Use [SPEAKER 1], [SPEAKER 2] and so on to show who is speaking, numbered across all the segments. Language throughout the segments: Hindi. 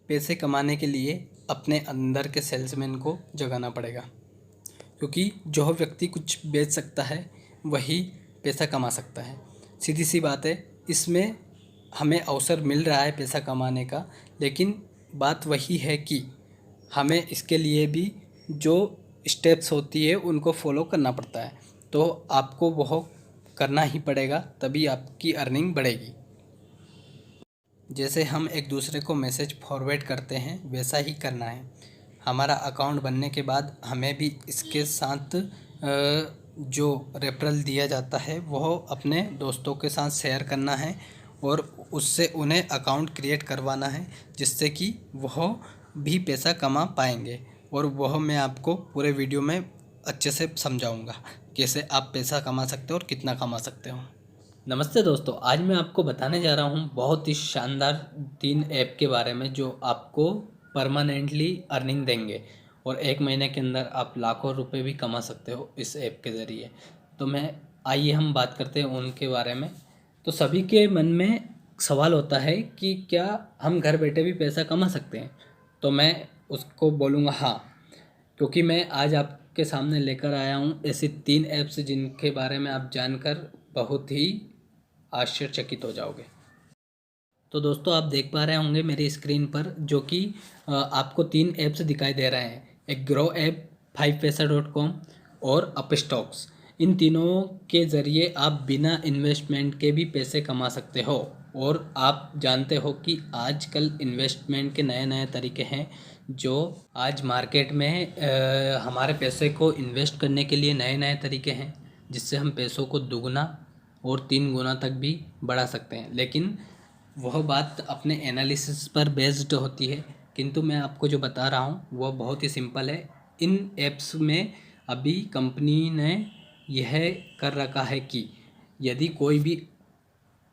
[SPEAKER 1] पैसे कमाने के लिए अपने अंदर के सेल्समैन को जगाना पड़ेगा, क्योंकि जो व्यक्ति कुछ बेच सकता है वही पैसा कमा सकता है। सीधी सी बात है, इसमें हमें अवसर मिल रहा है पैसा कमाने का, लेकिन बात वही है कि हमें इसके लिए भी जो स्टेप्स होती है उनको फॉलो करना पड़ता है। तो आपको वह करना ही पड़ेगा, तभी आपकी अर्निंग बढ़ेगी। जैसे हम एक दूसरे को मैसेज फॉरवर्ड करते हैं वैसा ही करना है। हमारा अकाउंट बनने के बाद हमें भी इसके साथ जो रेफरल दिया जाता है वह अपने दोस्तों के साथ शेयर करना है और उससे उन्हें अकाउंट क्रिएट करवाना है, जिससे कि वह भी पैसा कमा पाएंगे। और वह मैं आपको पूरे वीडियो में अच्छे से समझाऊंगा कैसे आप पैसा कमा सकते हो और कितना कमा सकते हो। नमस्ते दोस्तों, आज मैं आपको बताने जा रहा हूँ बहुत ही शानदार 3 ऐप के बारे में जो आपको परमानेंटली अर्निंग देंगे और 1 महीने के अंदर आप लाखों रुपए भी कमा सकते हो इस ऐप के ज़रिए। तो आइए हम बात करते हैं उनके बारे में। तो सभी के मन में सवाल होता है कि क्या हम घर बैठे भी पैसा कमा सकते हैं? तो मैं उसको बोलूँगा हाँ, क्योंकि मैं आज आपके सामने लेकर आया हूँ ऐसी 3 ऐप्स जिनके बारे में आप जानकर बहुत ही आश्चर्यचकित हो जाओगे। तो दोस्तों, आप देख पा रहे होंगे मेरी स्क्रीन पर जो कि आपको 3 ऐप्स दिखाई दे रहे हैं। एक ग्रो ऐप, 5paisa.com और अपस्टॉक्स। इन तीनों के ज़रिए आप बिना इन्वेस्टमेंट के भी पैसे कमा सकते हो। और आप जानते हो कि आजकल इन्वेस्टमेंट के नए नए तरीके हैं जो आज मार्केट में हमारे पैसे को इन्वेस्ट करने के लिए नए नए तरीके हैं, जिससे हम पैसों को दुगना और 3 गुना तक भी बढ़ा सकते हैं। लेकिन वह बात अपने एनालिसिस पर बेस्ड होती है, किंतु मैं आपको जो बता रहा हूँ वह बहुत ही सिंपल है। इन ऐप्स में अभी कंपनी ने यह कर रखा है कि यदि कोई भी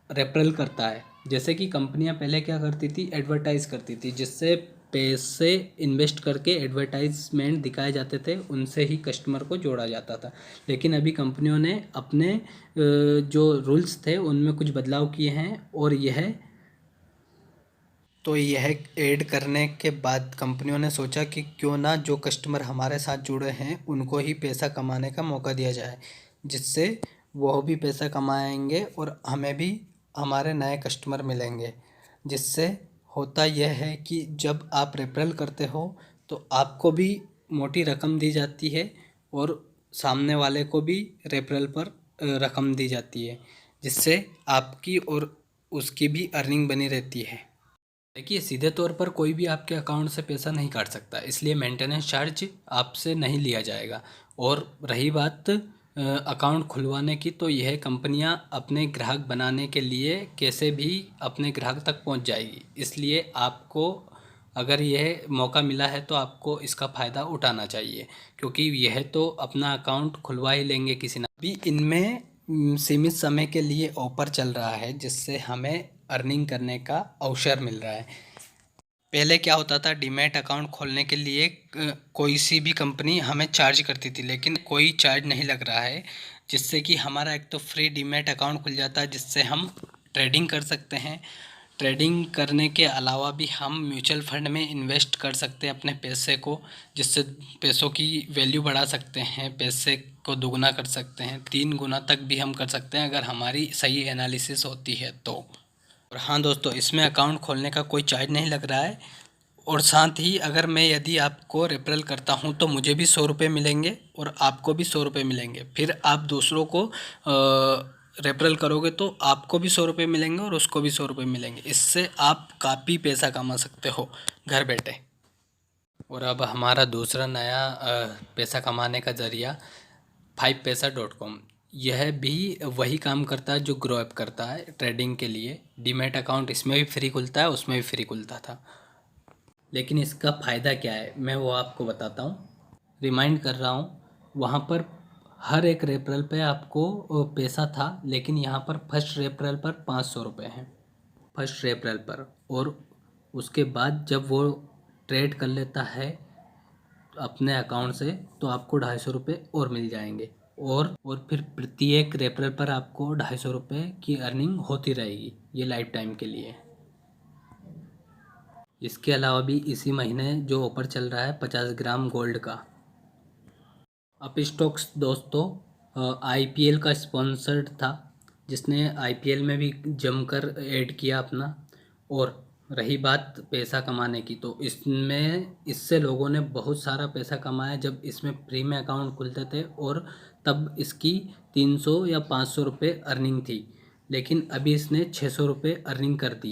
[SPEAKER 1] रेफरल करता है, जैसे कि कंपनियां पहले क्या करती थी, एडवर्टाइज़ करती थी, जिससे पैसे इन्वेस्ट करके एडवर्टाइजमेंट दिखाए जाते थे, उनसे ही कस्टमर को जोड़ा जाता था। लेकिन अभी कंपनियों ने अपने जो रूल्स थे उनमें कुछ बदलाव किए हैं और यह ऐड करने के बाद कंपनियों ने सोचा कि क्यों ना जो कस्टमर हमारे साथ जुड़े हैं उनको ही पैसा कमाने का मौका दिया जाए, जिससे वह भी पैसा कमाएंगे और हमें भी हमारे नए कस्टमर मिलेंगे। जिससे होता यह है कि जब आप रेफरल करते हो तो आपको भी मोटी रकम दी जाती है और सामने वाले को भी रेफरल पर रकम दी जाती है, जिससे आपकी और उसकी भी अर्निंग बनी रहती है। देखिए, सीधे तौर पर कोई भी आपके अकाउंट से पैसा नहीं काट सकता, इसलिए मेंटेनेंस चार्ज आपसे नहीं लिया जाएगा। और रही बात अकाउंट खुलवाने की, तो यह कंपनियां अपने ग्राहक बनाने के लिए कैसे भी अपने ग्राहक तक पहुंच जाएगी। इसलिए आपको अगर यह मौका मिला है तो आपको इसका फ़ायदा उठाना चाहिए, क्योंकि यह तो अपना अकाउंट खुलवा ही लेंगे किसी ना। भी इनमें सीमित समय के लिए ऑफर चल रहा है, जिससे हमें अर्निंग करने का अवसर मिल रहा है। पहले क्या होता था, डीमैट अकाउंट खोलने के लिए कोई सी भी कंपनी हमें चार्ज करती थी, लेकिन कोई चार्ज नहीं लग रहा है, जिससे कि हमारा एक तो फ्री डीमैट अकाउंट खुल जाता है, जिससे हम ट्रेडिंग कर सकते हैं। ट्रेडिंग करने के अलावा भी हम म्यूचुअल फंड में इन्वेस्ट कर सकते हैं अपने पैसे को, जिससे पैसों की वैल्यू बढ़ा सकते हैं, पैसे को दुगना कर सकते हैं, 3 गुना तक भी हम कर सकते हैं अगर हमारी सही एनालिसिस होती है तो। और हाँ दोस्तों, इसमें अकाउंट खोलने का कोई चार्ज नहीं लग रहा है। और साथ ही अगर मैं यदि आपको रेफरल करता हूँ तो मुझे भी 100 रुपये मिलेंगे और आपको भी 100 रुपये मिलेंगे। फिर आप दूसरों को रेफरल करोगे तो आपको भी 100 रुपये मिलेंगे और उसको भी 100 रुपये मिलेंगे। इससे आप काफ़ी पैसा कमा सकते हो घर बैठे। और अब हमारा दूसरा नया पैसा कमाने का ज़रिया 5paisa.com। यह भी वही काम करता है जो ग्रो ऐप करता है ट्रेडिंग के लिए। डीमैट अकाउंट इसमें भी फ्री खुलता है, उसमें भी फ्री खुलता था। लेकिन इसका फ़ायदा क्या है मैं वो आपको बताता हूँ। रिमाइंड कर रहा हूँ, वहाँ पर हर एक रेफरल पे आपको पैसा था, लेकिन यहाँ पर फर्स्ट रेफरल पर 500 रुपये हैं, फर्स्ट रेफरल पर। और उसके बाद जब वो ट्रेड कर लेता है अपने अकाउंट से तो आपको 250 रुपये और मिल जाएंगे। और फिर प्रत्येक रेफरल पर आपको 250 रुपये की अर्निंग होती रहेगी, ये लाइफ टाइम के लिए। इसके अलावा भी इसी महीने जो ऑफ़र चल रहा है 50 ग्राम गोल्ड का। अप स्टॉक्स दोस्तों आईपीएल का स्पॉन्सर्ड था, जिसने आईपीएल में भी जमकर ऐड किया अपना। और रही बात पैसा कमाने की, तो इससे लोगों ने बहुत सारा पैसा कमाया जब इसमें फ्री में अकाउंट खुलते थे, और तब इसकी 300 या 500 रुपये अर्निंग थी, लेकिन अभी इसने 600 रुपये अर्निंग कर दी है।